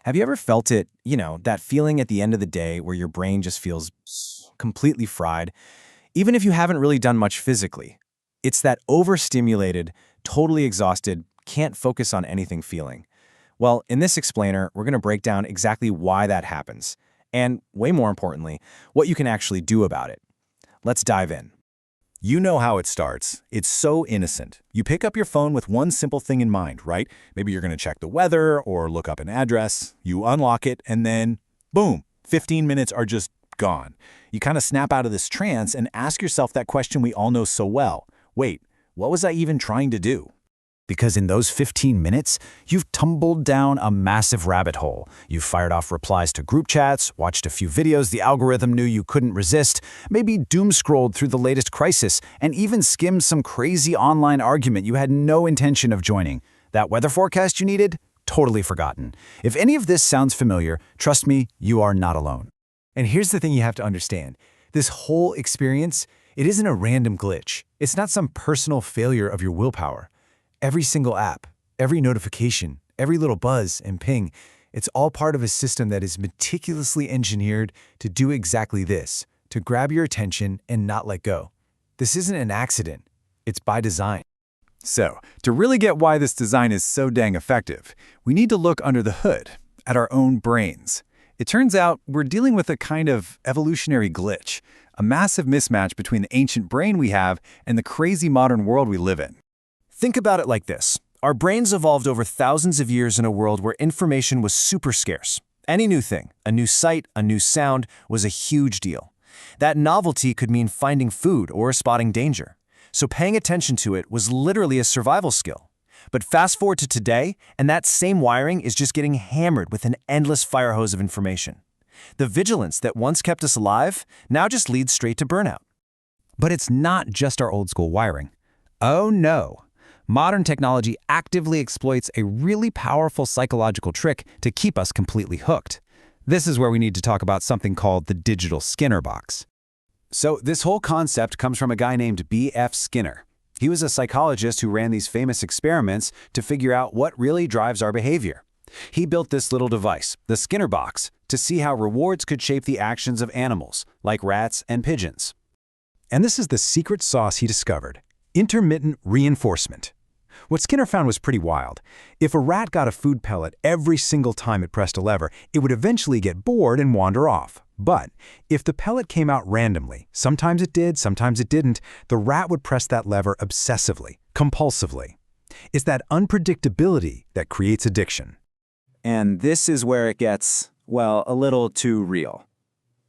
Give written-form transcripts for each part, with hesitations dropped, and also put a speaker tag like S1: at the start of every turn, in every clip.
S1: Have you ever felt it, that feeling at the end of the day where your brain just feels completely fried, even if you haven't really done much physically? It's that overstimulated, totally exhausted, can't focus on anything feeling. Well, in this explainer, we're going to break down exactly why that happens, and way more importantly, what you can actually do about it. Let's dive in.
S2: You know how it starts. It's so innocent. You pick up your phone with one simple thing in mind, right? Maybe you're going to check the weather or look up an address. You unlock it and then, boom, 15 minutes are just gone. You kind of snap out of this trance and ask yourself that question we all know so well. Wait, what was I even trying to do? Because in those 15 minutes, you've tumbled down a massive rabbit hole. You've fired off replies to group chats, watched a few videos the algorithm knew you couldn't resist, maybe doom-scrolled through the latest crisis, and even skimmed some crazy online argument you had no intention of joining. That weather forecast you needed? Totally forgotten. If any of this sounds familiar, trust me, you are not alone.
S1: And here's the thing you have to understand. This whole experience, it isn't a random glitch. It's not some personal failure of your willpower. Every single app, every notification, every little buzz and ping, it's all part of a system that is meticulously engineered to do exactly this, to grab your attention and not let go. This isn't an accident. It's by design.
S2: So, to really get why this design is so dang effective, we need to look under the hood, at our own brains. It turns out we're dealing with a kind of evolutionary glitch, a massive mismatch between the ancient brain we have and the crazy modern world we live in.
S1: Think about it like this. Our brains evolved over thousands of years in a world where information was super scarce. Any new thing, a new sight, a new sound, was a huge deal. That novelty could mean finding food or spotting danger. So paying attention to it was literally a survival skill. But fast forward to today, and that same wiring is just getting hammered with an endless fire hose of information. The vigilance that once kept us alive now just leads straight to burnout.
S3: But it's not just our old school wiring. Oh no. Modern technology actively exploits a really powerful psychological trick to keep us completely hooked. This is where we need to talk about something called the digital Skinner box.
S2: So this whole concept comes from a guy named B.F. Skinner. He was a psychologist who ran these famous experiments to figure out what really drives our behavior. He built this little device, the Skinner box, to see how rewards could shape the actions of animals, like rats and pigeons. And this is the secret sauce he discovered: intermittent reinforcement. What Skinner found was pretty wild. If a rat got a food pellet every single time it pressed a lever, it would eventually get bored and wander off. But if the pellet came out randomly, sometimes it did, sometimes it didn't, the rat would press that lever obsessively, compulsively. It's that unpredictability that creates addiction.
S1: And this is where it gets, well, a little too real.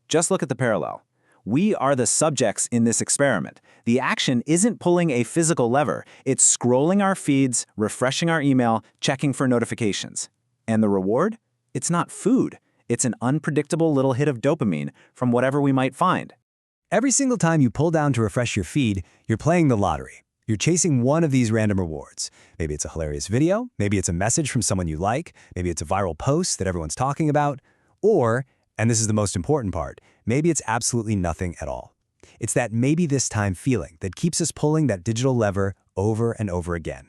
S1: Just look at the parallel. We are the subjects in this experiment. The action isn't pulling a physical lever. It's scrolling our feeds, refreshing our email, checking for notifications. And the reward? It's not food. It's an unpredictable little hit of dopamine from whatever we might find.
S4: Every single time you pull down to refresh your feed, you're playing the lottery. You're chasing one of these random rewards. Maybe it's a hilarious video, maybe it's a message from someone you like, maybe it's a viral post that everyone's talking about, or, and this is the most important part, maybe it's absolutely nothing at all. It's that maybe this time feeling that keeps us pulling that digital lever over and over again.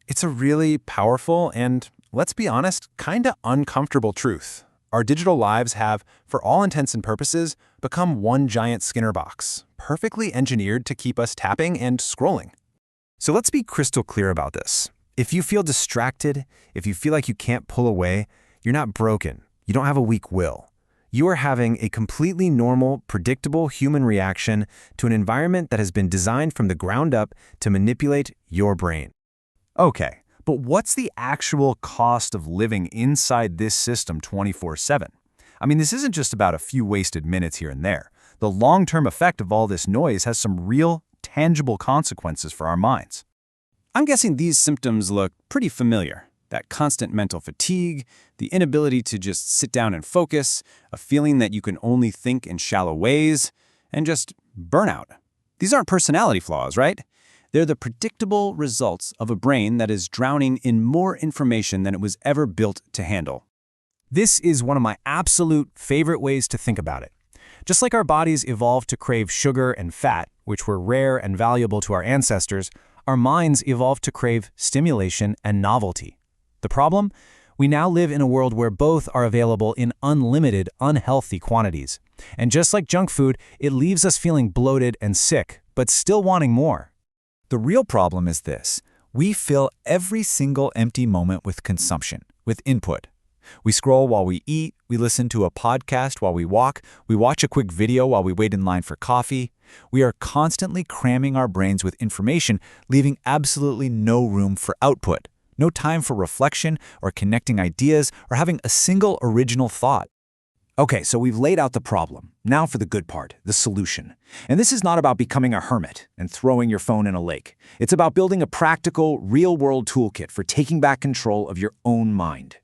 S2: It's a really powerful and, let's be honest, kinda uncomfortable truth. Our digital lives have, for all intents and purposes, become one giant Skinner box, perfectly engineered to keep us tapping and scrolling. So let's be crystal clear about this. If you feel distracted, if you feel like you can't pull away, you're not broken. You don't have a weak will. You are having a completely normal, predictable human reaction to an environment that has been designed from the ground up to manipulate your brain. Okay, but what's the actual cost of living inside this system 24/7? I mean, this isn't just about a few wasted minutes here and there. The long-term effect of all this noise has some real, tangible consequences for our minds.
S1: I'm guessing these symptoms look pretty familiar. That constant mental fatigue, the inability to just sit down and focus, a feeling that you can only think in shallow ways, and just burnout. These aren't personality flaws, right? They're the predictable results of a brain that is drowning in more information than it was ever built to handle. This is one of my absolute favorite ways to think about it. Just like our bodies evolved to crave sugar and fat, which were rare and valuable to our ancestors, our minds evolved to crave stimulation and novelty. The problem?
S3: We now live in a world where both are available in unlimited, unhealthy quantities. And just like junk food, it leaves us feeling bloated and sick, but still wanting more.
S5: The real problem is this. We fill every single empty moment with consumption, with input. We scroll while we eat, we listen to a podcast while we walk, we watch a quick video while we wait in line for coffee. We are constantly cramming our brains with information, leaving absolutely no room for output, no time for reflection or connecting ideas or having a single original thought.
S2: Okay, so we've laid out the problem. Now for the good part, the solution. And this is not about becoming a hermit and throwing your phone in a lake. It's about building a practical, real-world toolkit for taking back control of your own mind.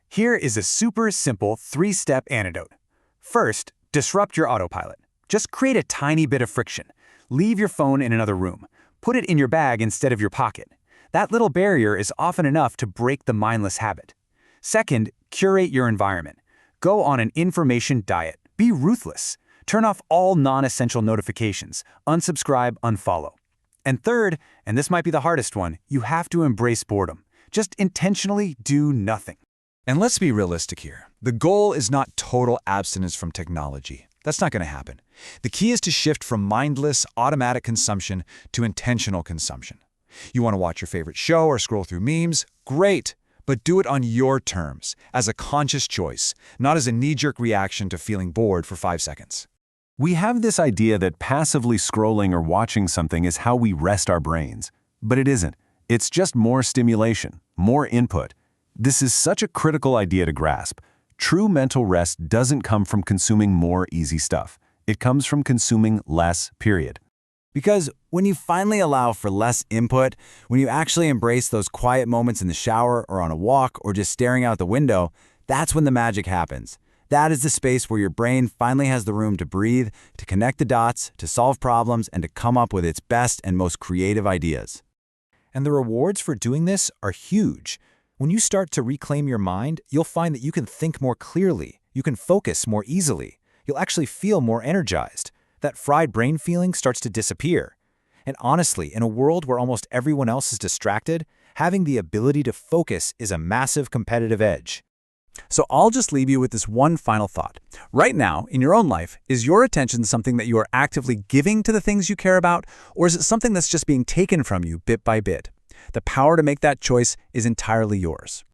S4: Here is a super simple 3-step antidote. First, disrupt your autopilot. Just create a tiny bit of friction. Leave your phone in another room. Put it in your bag instead of your pocket. That little barrier is often enough to break the mindless habit. Second, curate your environment. Go on an information diet. Be ruthless. Turn off all non-essential notifications. Unsubscribe, unfollow. And third, and this might be the hardest one, you have to embrace boredom. Just intentionally do nothing.
S2: And let's be realistic here. The goal is not total abstinence from technology. That's not going to happen. The key is to shift from mindless, automatic consumption to intentional consumption. You want to watch your favorite show or scroll through memes? Great! But do it on your terms, as a conscious choice, not as a knee-jerk reaction to feeling bored for 5 seconds.
S1: We have this idea that passively scrolling or watching something is how we rest our brains. But it isn't. It's just more stimulation, more input. This is such a critical idea to grasp. True mental rest doesn't come from consuming more easy stuff. It comes from consuming less, period.
S3: Because when you finally allow for less input, when you actually embrace those quiet moments in the shower or on a walk or just staring out the window, that's when the magic happens. That is the space where your brain finally has the room to breathe, to connect the dots, to solve problems, and to come up with its best and most creative ideas.
S5: And the rewards for doing this are huge. When you start to reclaim your mind, you'll find that you can think more clearly, you can focus more easily, you'll actually feel more energized. That fried brain feeling starts to disappear. And honestly, in a world where almost everyone else is distracted, having the ability to focus is a massive competitive edge.
S4: So I'll just leave you with this one final thought. Right now, in your own life, is your attention something that you are actively giving to the things you care about, or is it something that's just being taken from you bit by bit? The power to make that choice is entirely yours.